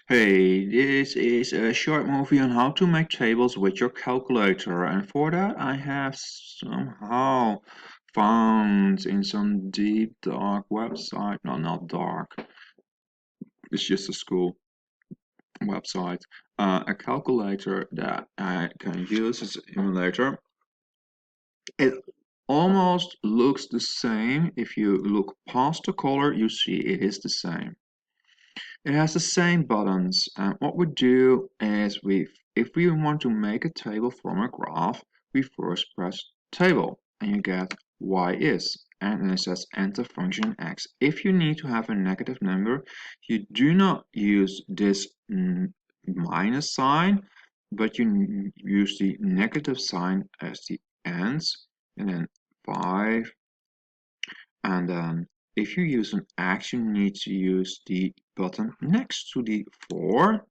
Hey, this is a short movie on how to make tables with your calculator, and for that I have somehow found in some deep dark website, no, not dark, it's just a school website, a calculator that I can use as an emulator. It almost looks the same. If you look past the color, you see it is the same. It has the same buttons, and what we do is if we want to make a table from a graph, we first press table and you get y is, and then it says enter function x. If you need to have a negative number, you do not use this minus sign, but you use the negative sign as the ends, and then 5, and then if you use an X, you need to use the button next to the 4.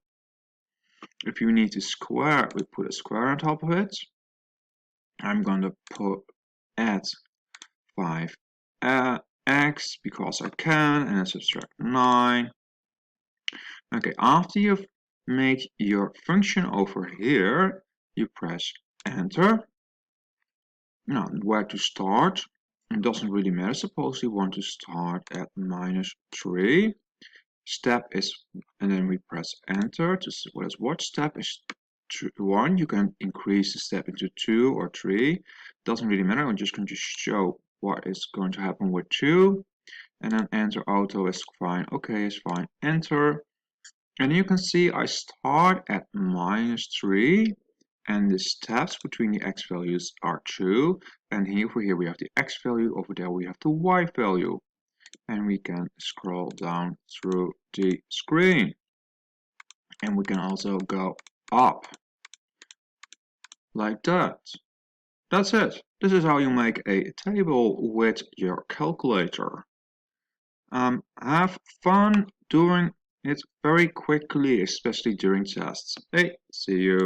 If you need to square, we put a square on top of it. I'm going to put add 5 x because I can, and then subtract 9. Okay, after you've made your function over here, you press enter. Now, where to start? It doesn't really matter. Suppose you want to start at -3. Step is, and then we press enter to see what step is 1. You can increase the step into 2 or 3. Doesn't really matter. I'm just going to show what is going to happen with 2. And then enter auto is fine. Okay is fine. Enter. And you can see I start at -3. And the steps between the x values are 2. And here over here we have the x value. Over there we have the y value. And we can scroll down through the screen, and we can also go up like that. That's it. This is how you make a table with your calculator. Have fun doing it very quickly, especially during tests. Hey, see you.